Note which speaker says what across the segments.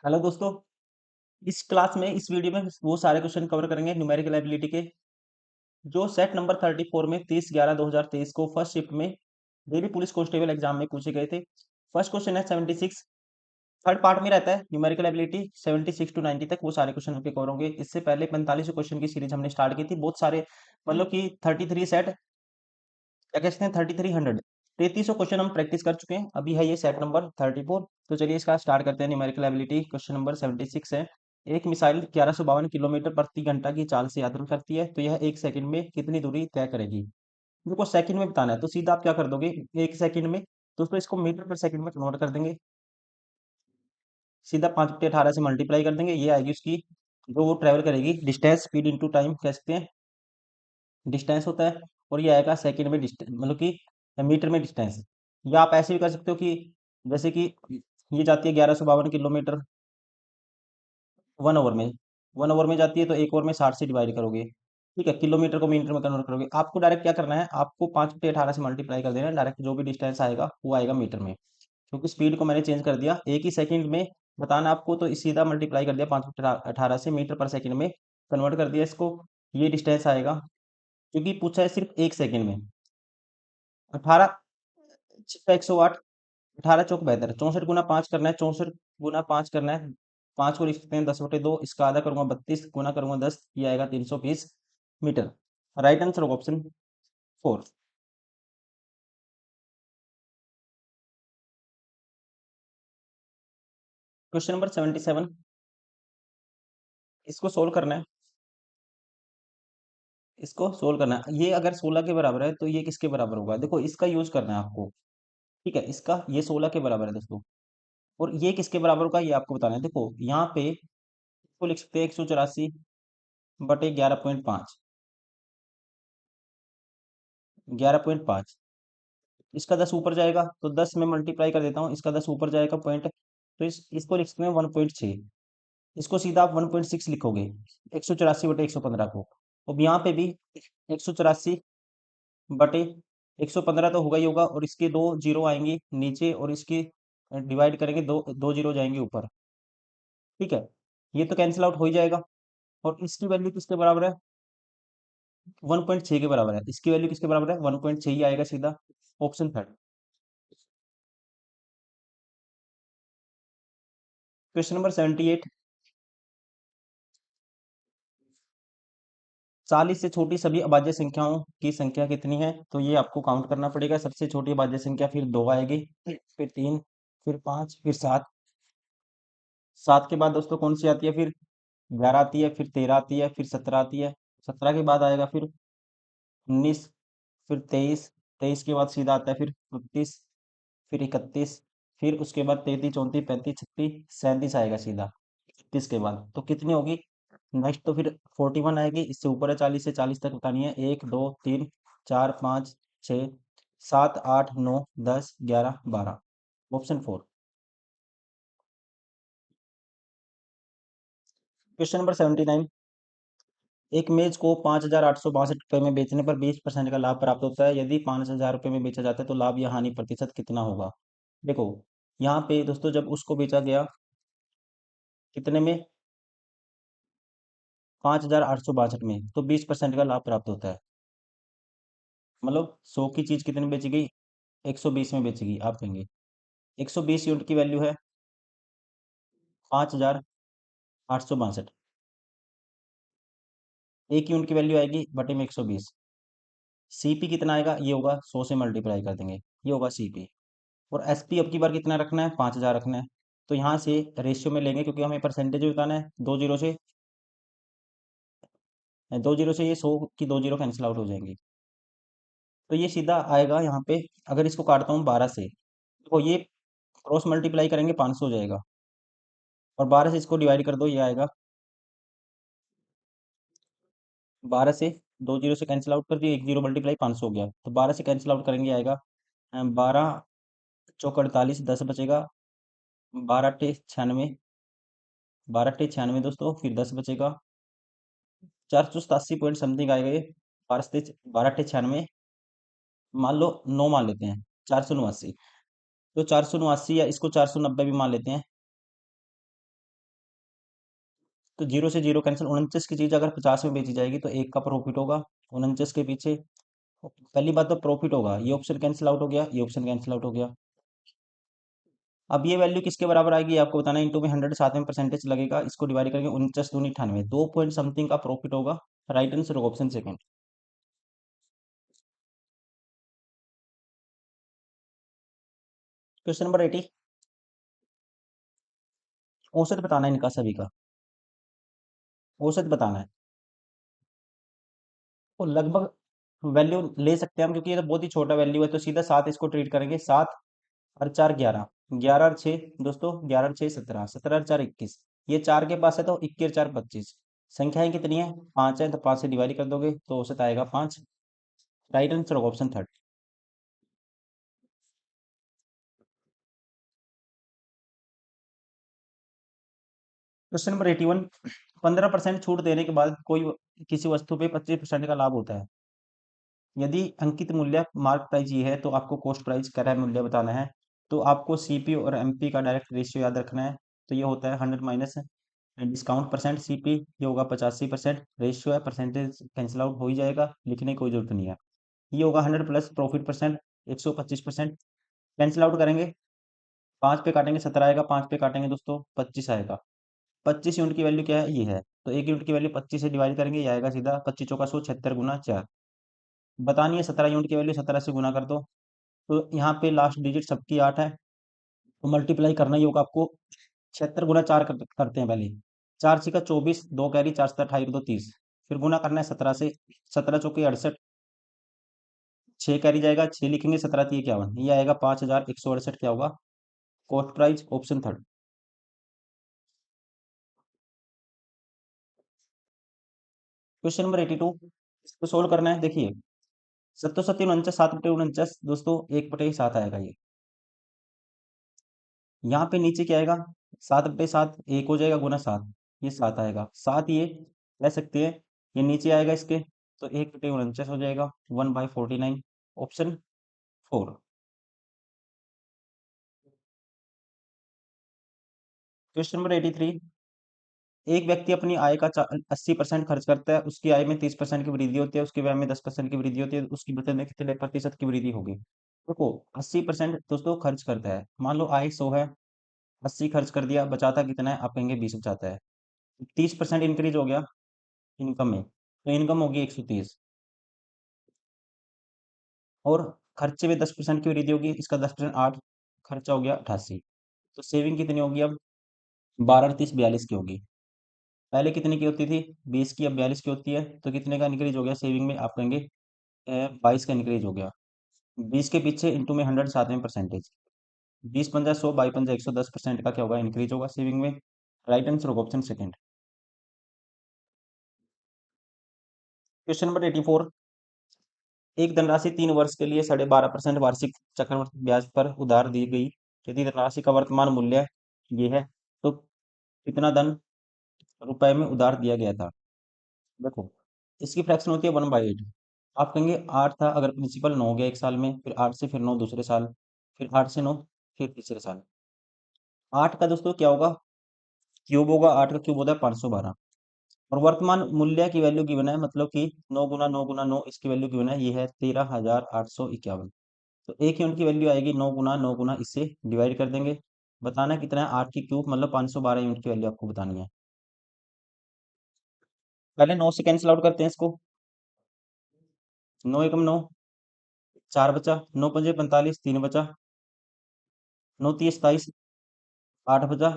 Speaker 1: Hello दोस्तों। इस class में इस वीडियो में वो सारे क्वेश्चन कवर करेंगे न्यूमेरिकल एबिलिटी के जो सेट नंबर 34 में 30/11/2023 को फर्स्ट शिफ्ट में दिल्ली पुलिस कांस्टेबल एग्जाम में पूछे गए थे। फर्स्ट क्वेश्चन है 76। थर्ड पार्ट में रहता है न्यूमेरिकल एबिलिटी 76 टू 90 तक, वो सारे क्वेश्चन आपके कवर होंगे। इससे पहले 45 क्वेश्चन की सीरीज हमने स्टार्ट की थी, बहुत सारे मतलब कि 33 सेट, क्या कहते हैं 3300 3300 क्वेश्चन हम प्रैक्टिस कर चुके हैं। अभी है ये सेट नंबर 34। तो चलिए इसका स्टार्ट करते हैं। न्यूमेरिकल एबिलिटी क्वेश्चन नंबर 76 है। एक मिसाइल 1152 किलोमीटर प्रति घंटा की चाल से यात्रा करती है, तो यह एक सेकंड में कितनी दूरी तय करेगी। देखो सेकंड में बताना है तो सीधा आप क्या कर दोगे, एक सेकंड में तो उसको इसको मीटर पर सेकंड में कन्वर्ट कर देंगे। सीधा 5/18 से मल्टीप्लाई कर देंगे, ये आएगी उसकी जो वो ट्रेवल करेगी डिस्टेंस। स्पीड इंटू टाइम कह सकते हैं, डिस्टेंस होता है। और ये आएगा सेकंड में डिस्टेंस, मतलब कि मीटर में डिस्टेंस। या आप ऐसे भी कर सकते हो कि जैसे कि ये जाती है 1152 किलोमीटर 1 आवर में, 1 आवर में जाती है, तो 1 आवर में 60 से डिवाइड करोगे। ठीक है, किलोमीटर को मीटर में कन्वर्ट करोगे। आपको डायरेक्ट क्या करना है, आपको 5/18 से मल्टीप्लाई कर देना है, डायरेक्ट जो भी डिस्टेंस आएगा वो आएगा मीटर में। क्योंकि स्पीड को मैंने चेंज कर दिया, एक ही सेकंड में बताना आपको, तो सीधा मल्टीप्लाई कर दिया 5/18 से, मीटर पर सेकंड में कन्वर्ट कर दिया इसको, ये डिस्टेंस आएगा। क्योंकि पूछा है सिर्फ एक सेकंड में। 18 6 108, 18 चौक 72, 64 गुना 5 करना है, 64 गुना 5 करना है। 5 को लिख सकते हैं 10/2, इसका आधा करूंगा 32, गुना करूंगा 10, ये आएगा 320 मीटर। राइट आंसर होगा ऑप्शन 4। क्वेश्चन नंबर 77, इसको सोल्व करना है। इसको सोल्व करना है, ये अगर 16 के बराबर है तो ये किसके बराबर होगा, देखो इसका यूज करना है आपको। ठीक है, इसका ये 16 के बराबर है दोस्तों। और ये किसके बराबर होगा ये आपको बताना है। देखो यहाँ पे इसको लिख सकते हैं 184/11.5, 11.5। इसका 10 ऊपर जाएगा तो 10 में मल्टीप्लाई कर देता हूँ, इसका 10 ऊपर जाएगा पॉइंट, तो इसको लिख सकते हैं 1.6। इसको सीधा आप 1.6 लिखोगे 184/115 को। अब यहाँ पे भी 184/115 तो होगा ही होगा, और इसके दो जीरो आएंगे नीचे, और इसके डिवाइड करेंगे, दो दो जीरो जाएंगे ऊपर। ठीक है, ये तो कैंसिल आउट हो ही जाएगा। और इसकी वैल्यू किसके बराबर है, 1.6 के बराबर है। इसकी वैल्यू किसके बराबर है, 1.6 ही आएगा सीधा, ऑप्शन थर्ड। क्वेश्चन नंबर 78, 40 से छोटी सभी अभाज्य संख्याओं की संख्या कितनी है, तो ये आपको काउंट करना पड़ेगा। सबसे छोटी अभाज्य संख्या फिर 2 आएगी, फिर 3, फिर 5, फिर 7। 7 के बाद दोस्तों कौन सी आती है, फिर 11 आती है, फिर 13 आती है, फिर 17 आती है। 17 के बाद आएगा फिर 19, फिर 23। 23 के बाद सीधा आता है फिर 29, फिर 31, फिर उसके बाद 33 34 35 36 37 आएगा सीधा 31 के बाद। तो कितनी होगी नेक्स्ट, तो फिर 41 आएगी। इससे ऊपर है 40, से 40 तक बतानी है। 1 2 3 4 5 6 7 8 9 10 11 12, ऑप्शन 4। क्वेश्चन नंबर 79, एक मेज को 5,862 में बेचने पर 20% का लाभ प्राप्त होता है। यदि 5,000 रुपये में बेचा जाता है तो लाभ या हानि प्रतिशत कितना होगा। देखो यहाँ पे दोस्तों जब उसको बेचा गया कितने में, 5,862 में, तो 20% का लाभ प्राप्त होता है। मतलब 100 की चीज कितने में बेची गई, 120 में बेची गई। आप कहेंगे 120 यूनिट की वैल्यू है 5,862, एक यूनिट की वैल्यू आएगी बटे में 120। सीपी कितना आएगा, ये होगा 100 से मल्टीप्लाई कर देंगे, ये होगा सीपी। और एसपी अब की बार कितना रखना है, 5,000 रखना है। तो यहाँ से रेशियो में लेंगे, क्योंकि हमें परसेंटेज बताना है। दो जीरो से ये 100 की दो जीरो कैंसिल आउट हो जाएंगी। तो ये सीधा आएगा यहाँ पे। अगर इसको काटता हूँ 12 से, तो ये क्रॉस मल्टीप्लाई करेंगे 500 हो जाएगा, और 12 से इसको डिवाइड कर दो, ये आएगा 12 से, दो जीरो से कैंसिल आउट कर दिए, एक जीरो मल्टीप्लाई 500 हो गया, तो 12 से कैंसिल आउट करेंगे आएगा 12 चौक 48, 10 बचेगा, 12 अट्ठे 96, 12 अट्ठे 96 दोस्तों, फिर 10 बचेगा, 487 पॉइंट समथिंग आएगा ये। 12 अट्ठे 96, मान लो 9 मान लेते हैं, 489। तो 489, या इसको 490 भी मान लेते हैं। तो जीरो से जीरो कैंसिल। 49 की चीज अगर 50 में बेची जाएगी तो एक का प्रॉफिट होगा 49 के पीछे। पहली बात तो प्रॉफिट होगा, ये ऑप्शन कैंसिल आउट हो गया, ये ऑप्शन कैंसिल आउट हो गया। अब ये वैल्यू किसके बराबर आएगी आपको बताना है। इंटू में 100 साथ में परसेंटेज लगेगा, इसको डिवाइड करके 49 दूनी 98, 2 पॉइंट समथिंग का प्रॉफिट होगा। राइट आंसर होगा ऑप्शन सेकंड। क्वेश्चन नंबर 80, औसत बताना है इनका सभी का, औसत बताना है। तो लगभग वैल्यू ले सकते हैं हम, क्योंकि ये तो बहुत ही छोटा वैल्यू है, तो सीधा 7 इसको ट्रीट करेंगे। 7 और 4 11, 11 और 6 दोस्तों, 11 और 6 17, 17 और 4 21। ये 4 के पास है तो 21 और 4 25। संख्याएं कितनी है, 5 है, तो 5 से डिवाइड कर दोगे तो औसत आएगा 5। राइट आंसर होगा ऑप्शन थर्ड। क्वेश्चन नंबर 81, 15% छूट देने के बाद कोई किसी वस्तु पे 25% का लाभ होता है। यदि अंकित मूल्य मार्क प्राइस ये है तो आपको कॉस्ट प्राइस क्रय मूल्य बताना है। तो आपको सीपी और एमपी का डायरेक्ट रेशियो याद रखना है। तो ये होता है 100 माइनस डिस्काउंट परसेंट सीपी, ये होगा 85%। रेशियो है, परसेंटेज कैंसिल आउट हो ही जाएगा, लिखने की कोई जरूरत नहीं है। ये होगा 100 plus profit percent 125%। Cancel out करेंगे, 5 पे काटेंगे 17 आएगा, 5 पे काटेंगे दोस्तों 25 आएगा। 25 यूनिट की वैल्यू क्या है, ये है। तो 1 यूनिट की वैल्यू 25 से डिवाइड करेंगे, ये आएगा सीधा 25 चौका 100, 76 गुना 4। बतानी है 17 यूनिट की वैल्यू, 17 से गुना कर दो। तो यहाँ पे लास्ट डिजिट सबकी 8 है, तो मल्टीप्लाई करना ही होगा आपको। 76 गुना 4 करते हैं पहले। 4 छीका 24, 2 कैरी, 4 सत्ता 28, 2 30। फिर गुना करना है 17 से, 17 चौके 68, 6 कैरी जाएगा, 6 लिखेंगे, 17 तीन 51, ये आएगा 5168। क्या होगा cost price, option third. Question number 82, इसको सोल्व करना है। देखिए, सत्तो सत्ती 49, 7 बटे 49 दोस्तों, 1 बटे 7 आएगा ये। यहाँ पे नीचे क्या आएगा, 7 बटे 7, एक हो जाएगा गुना 7, ये 7 आएगा। 7 ये ले सकते हैं, ये नीचे आएगा इसके, तो 1 बटे 49 हो जाएगा, 1/49, ऑप्शन फोर। क्वेश्चन नंबर 83, एक व्यक्ति अपनी आय का 80% खर्च करता है, उसकी आय में 30% की वृद्धि होती है, उसकी व्यय में 10% की वृद्धि होती है, उसकी बचत में कितने प्रतिशत की वृद्धि होगी। देखो, 80% दोस्तों खर्च करता है, मान लो आय 100 है, 80 खर्च कर दिया, बचाता कितना है, आप कहेंगे 20 बचाता है। 30% इंक्रीज हो गया इनकम में, तो इनकम होगी 130। और खर्चे में 10% की वृद्धि होगी, इसका 10% 8, खर्चा हो गया 88। तो सेविंग कितनी होगी अब, 12 30 42 की होगी। पहले कितने की होती थी, 20 की, अब 42 की होती है, तो कितने का इंक्रीज हो गया सेविंग में, आप कहेंगे 22 का इंक्रीज हो गया। 20 के पीछे इंटू में 100 साथ में परसेंटेज, 20 पंजा 100, 22 पंजा 110% का क्या होगा, इंक्रीज होगा सेविंग में। राइट आंसर होगा ऑप्शन सेकंड। क्वेश्चन नंबर 84, एक धनराशि 3 वर्ष के लिए 12.5% वार्षिक चक्रवृद्धि ब्याज पर उधार दी गई। यदि धनराशि का वर्तमान मूल्य ये है, तो कितना धन रुपए में उधार दिया गया था। देखो, इसकी फ्रैक्शन होती है 1/8। आप कहेंगे 8 था, अगर प्रिंसिपल 9 हो गया एक साल में, फिर 8 से फिर 9 दूसरे साल, फिर 8 से 9 फिर तीसरे साल। 8 का दोस्तों क्या होगा, क्यूब होगा, 8 का क्यूब होता है 512। और वर्तमान मूल्य की वैल्यू गिवन है, मतलब कि 9 गुना 9 गुना 9, इसकी वैल्यू गिवन है, ये है 13,851। तो एक यूनिट की वैल्यू आएगी 9 गुना 9 गुना, इससे डिवाइड कर देंगे। बताना है कितना है, 8 की क्यूब मतलब 512 यूनिट की वैल्यू आपको बतानी है। पहले 9 से कैंसिल आउट करते हैं इसको, 9 एकम 9, 4 बचा, 9 पंजे 45, 3 बचा, 9 तीस 27, 8 बचा,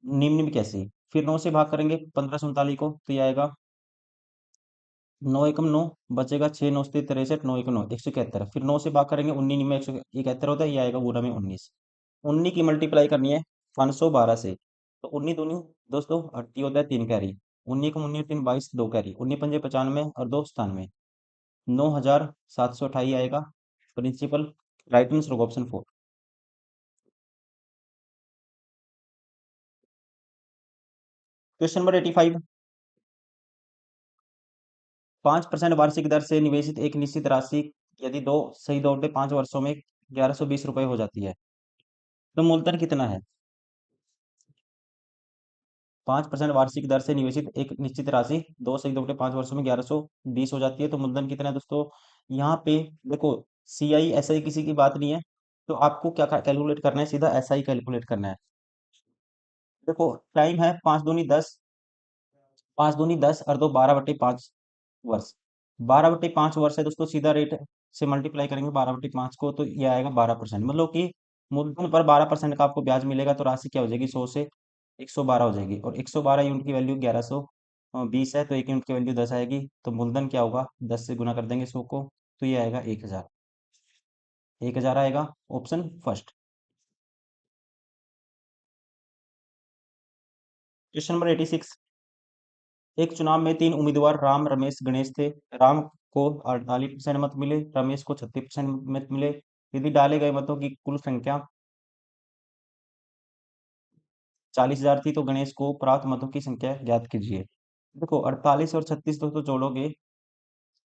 Speaker 1: निम्न निम्न कैसे, फिर 9 से भाग करेंगे 1539 को, तो ये आएगा 9 एकम 9, बचेगा 6 9 से 63, 9 एकम 9 171, फिर 9 से भाग करेंगे 19 में 171 होता है, ये आएगा गुना में 19। 19 की मल्टीप्लाई करनी है 512 से, तो 19 दूनी दोस्तों 80 होता है, 3 कैरी, 19 को 19 3 22, 2 कैरी, 19 पंजे 95 और 2 97, 9,728 आएगा प्रिंसिपल। राइट आंसर होगा ऑप्शन फोर। क्वेश्चन नंबर 85, 5% वार्षिक दर से निवेशित एक निश्चित राशि यदि दो सही 2.5 वर्षों में 1120 रुपये हो जाती है, तो मूलधन कितना है। 5% वार्षिक दर से निवेशित एक निश्चित राशि 2 से 2 बटे 5 वर्षों में 1120 हो जाती है। तो मूलधन कितना है दोस्तों? यहाँ पे देखो, CI SI किसी की बात नहीं है, तो आपको क्या कैलकुलेट करना है? सीधा SI कैलकुलेट करना है। देखो, टाइम है 5 दूनी 10, 5 दूनी 10 और 2 12 बटे 5 वर्ष। 12 बटे 5 वर्ष है दोस्तों, सीधा रेट से मल्टीप्लाई करेंगे 12 बटे 5 को, तो ये आएगा 12%। मतलब कि मूलधन पर 12% का आपको ब्याज मिलेगा, तो राशि क्या हो जाएगी? 100 से 112 हो जाएगी। और 112 यूनिट की वैल्यू 1120 है, तो 1 यूनिट की वैल्यू 10 आएगी। तो मूलधन क्या होगा? 10 से गुना कर देंगे 100 को, तो ये आएगा 1000। 1000 आएगा, ऑप्शन फर्स्ट। Question number 86। एक चुनाव में 3 उम्मीदवार राम, रमेश, गणेश थे। राम को 48% मत मिले, रमेश को 36% मत मिले। यदि डाले गए मतों की कुल संख्या 40,000 थी, तो गणेश को प्राप्त मतों की संख्या ज्ञात कीजिए। देखो, 48 और 36 दोस्तों जोड़ोगे,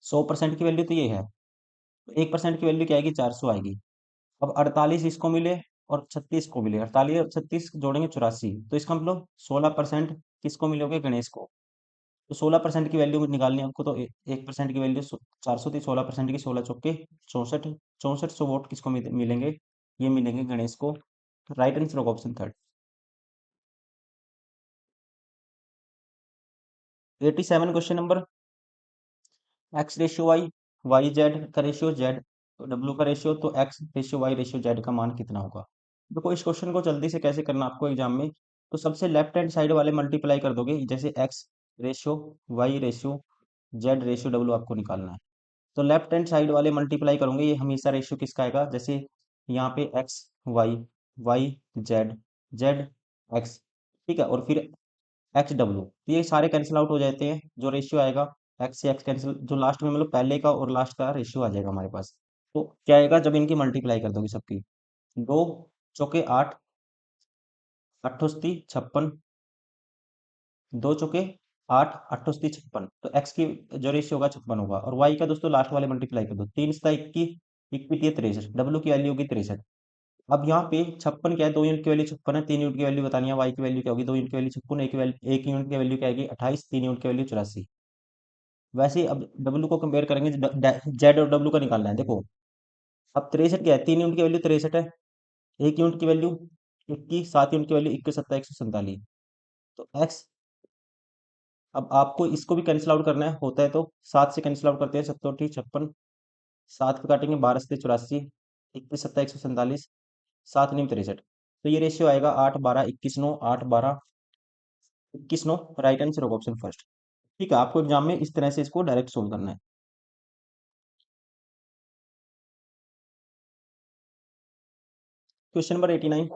Speaker 1: 100% की वैल्यू तो ये है, 1% की वैल्यू क्या आएगी? 400 आएगी। अब 48 इसको मिले और 36 को मिले, 48 और 36 जोड़ेंगे 84, तो इसका मतलब 16% किसको मिलोगे? गणेश को। तो 16% की वैल्यू निकालनी है आपको, तो 1% की वैल्यू 400 थी, 16% की 16 चौके 64, 6400 वोट किसको मिलेंगे? ये मिलेंगे गणेश को। राइट आंसर होगा option third. 87 question number. X ratio y, y z का रेशियो, जेड डब्ल्यू का रेशियो, तो x ratio y ratio z का मान कितना होगा? देखो, इस क्वेश्चन को जल्दी से कैसे करना आपको एग्जाम में, तो सबसे लेफ्ट हैंड साइड वाले मल्टीप्लाई कर दोगे, जैसे x ratio y ratio z ratio डब्ल्यू आपको निकालना है। तो लेफ्ट हैंड साइड वाले मल्टीप्लाई करोगे, ये हमेशा रेशियो किसका आएगा? जैसे यहाँ पे x y, y z, z x, ठीक है, और फिर एक्स डब्ल्यू, तो ये सारे कैंसिल आउट हो जाते हैं। जो रेशियो आएगा, एक्स से एक्स कैंसिल, जो लास्ट में मतलब पहले का और लास्ट का रेशियो आ जाएगा हमारे पास। तो क्या आएगा जब इनकी मल्टीप्लाई कर दोगे सबकी? 2 चौके 8, 8 छप्पन, 2 चौके 8, 8 छप्पन, तो एक्स की जो रेशियो होगा 56 होगा। और वाई का दोस्तों लास्ट वाले मल्टीप्लाई कर दो, 3 × 21, 21 डब्ल्यू की वैल्यू होगी 63। अब यहाँ पे 56 क्या है? 2 यूनिट की वैल्यू 56 है, 3 यूनिट की वैल्यू बतानी है। वाई की वैल्यू क्या होगी? 2 यूनिट की वैल्यू 56, एक यूनिट की वैल्यू क्या आएगी? 28, 3 यूनिट की वैल्यू 84। वैसे ही अब डब्ल्यू को कंपेयर करेंगे, जेड और डब्ल्यू का निकालना है। देखो, अब 63 क्या है? 3 यूनिट की वैल्यू 63 है, 1 यूनिट की वैल्यू 21, 7 यूनिट की वैल्यू 21, 7, 147। तो एक्स, अब आपको इसको भी कैंसिल आउट करना है, होता है तो 7 से कैंसिल आउट करते हैं, 7 × 56, 7 को काटेंगे 12 से 84, 21, 7, 147, 7 × 9 = 63। तो ये रेशियो आएगा 8 12 21 9, 8 12 21 9। राइट आंसर होगा ऑप्शन फर्स्ट। ठीक है, आपको एग्जाम में इस तरह से इसको डायरेक्ट सोल्व करना है। Question number 89।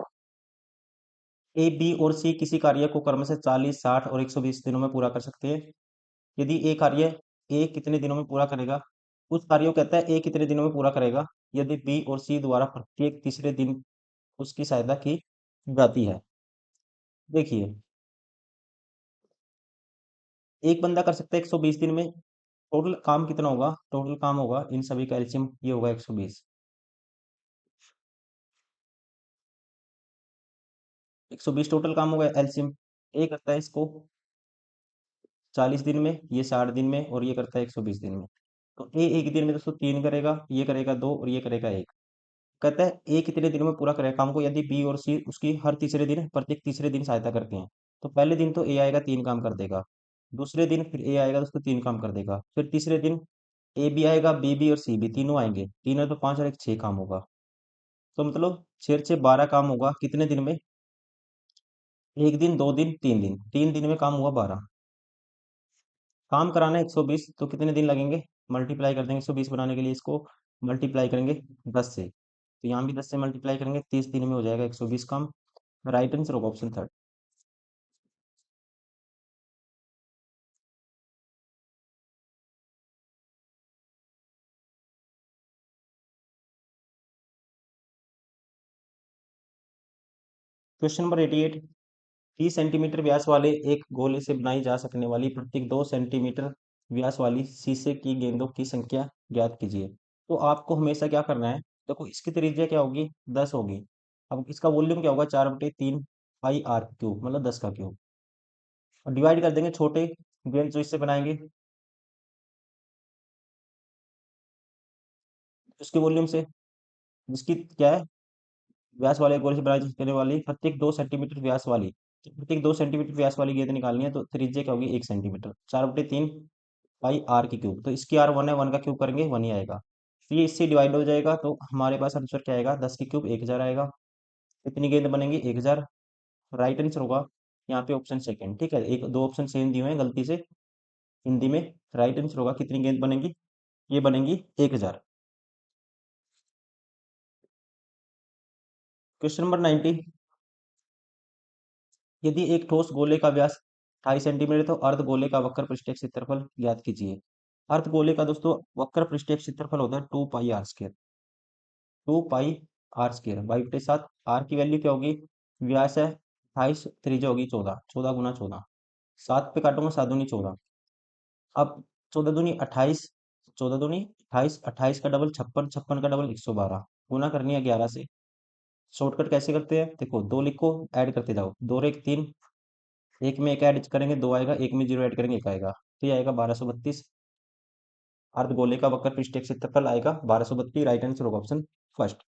Speaker 1: ए, बी और सी किसी कार्य को क्रमशः 40, 60 और 120 दिनों में पूरा कर सकते हैं। यदि ए कार्य ए कितने दिनों में पूरा करेगा? उस कार्य को कहता है ए कितने दिनों में पूरा करेगा, यदि बी और सी द्वारा प्रत्येक तीसरे दिन उसकी सहायता की जाती है। देखिए, एक बंदा कर सकता है 120 दिन में। टोटल काम कितना होगा? टोटल काम होगा, इन सभी का एलसीएम ये होगा 120। 120 टोटल काम होगा, एलसीएम। ए करता है इसको 40 दिन में, ये 60 दिन में, और ये करता है 120 दिन में। तो ए एक दिन में दोस्तों 3 करेगा, ये करेगा 2 और ये करेगा 1। कहता है ए कितने दिन में पूरा करेगा काम को, यदि बी और सी उसकी हर तीसरे दिन, प्रत्येक तीसरे दिन सहायता करते हैं। तो पहले दिन तो ए आएगा, 3 काम कर देगा। दूसरे दिन फिर ए आएगा दोस्तों, 3 काम कर देगा। फिर तीसरे दिन ए भी आएगा, बी भी और सी भी, तीनों आएंगे। तीन है तो 5 और 1 6 काम होगा। तो मतलब 6 6 12 काम होगा कितने दिन में? एक दिन, 2 दिन, 3 दिन, 3 दिन में काम हुआ 12। काम कराना है 120, तो कितने दिन लगेंगे? मल्टीप्लाई कर देंगे 120 बनाने के लिए, इसको मल्टीप्लाई करेंगे 10 से, तो यहाँ भी 10 से मल्टीप्लाई करेंगे, 30 दिन में हो जाएगा 120 काम। राइट आंसर होगा option third. Question number 88। 30 centimetre व्यास वाले एक गोले से बनाई जा सकने वाली प्रत्येक 2 सेंटीमीटर व्यास वाली शीशे की गेंदों की संख्या ज्ञात कीजिए। तो आपको हमेशा क्या करना है? देखो, इसकी त्रिज्या क्या होगी? 10 होगी। अब इसका वॉल्यूम क्या होगा? 4/3 पाई आर क्यूब, मतलब 10 का क्यूब। और डिवाइड कर देंगे छोटे गेंद जो इससे बनाएंगे उसके वॉल्यूम से, जिसकी क्या है, व्यास वाले गोले से बनाई जाने वाली प्रत्येक 2 सेंटीमीटर व्यास वाली, तो प्रत्येक 2 सेंटीमीटर व्यास वाली गेंद निकालनी है, तो त्रिज्या क्या होगी 1 सेंटीमीटर, 4/3 पाई आर की क्यूब, तो इसकी आर 1 है, 1 का क्यूब करेंगे 1 ही आएगा। तो ये इससे डिवाइड हो जाएगा, तो हमारे पास आंसर क्या आएगा, 10 की क्यूब 1000 आएगा। कितनी गेंद बनेंगी 1000, राइट आंसर होगा यहाँ पे ऑप्शन सेकंड। ठीक है, एक दो ऑप्शन सेम दिए हुए हैं गलती से हिंदी में, राइट आंसर होगा कितनी गेंद बनेंगी, ये बनेंगी 1000। क्वेश्चन नंबर 90, यदि एक ठोस गोले का व्यास 28 सेंटीमीटर तो अर्ध गोले का वक्र पृष्ठीय क्षेत्रफल ज्ञात कीजिए। अर्ध गोले का दोस्तों वक्र पृष्ठीय क्षेत्रफल होता है 2 pi r square, 2 pi r square, 22/7, r की वैल्यू क्या होगी, व्यास है 28, त्रिज्या होगी 14, 14 × 14, 7 पे काटूंगा 7 दूनी 14, अब 14 दूनी 28, 14 दूनी 28, 28 का डबल 56, 56 का डबल 112, गुना करनी है 11 से। शॉर्टकट कैसे करते हैं, देखो दो लिखो, ऐड करते जाओ, दो और एक 3, एक में एक ऐड करेंगे 2 आएगा, एक में 0 ऐड करेंगे 1 आएगा, तो ये आएगा 1232। अर्धगोले का वक्र पृष्ठीय क्षेत्रफल आएगा 1232, राइट आंसर होगा ऑप्शन फर्स्ट।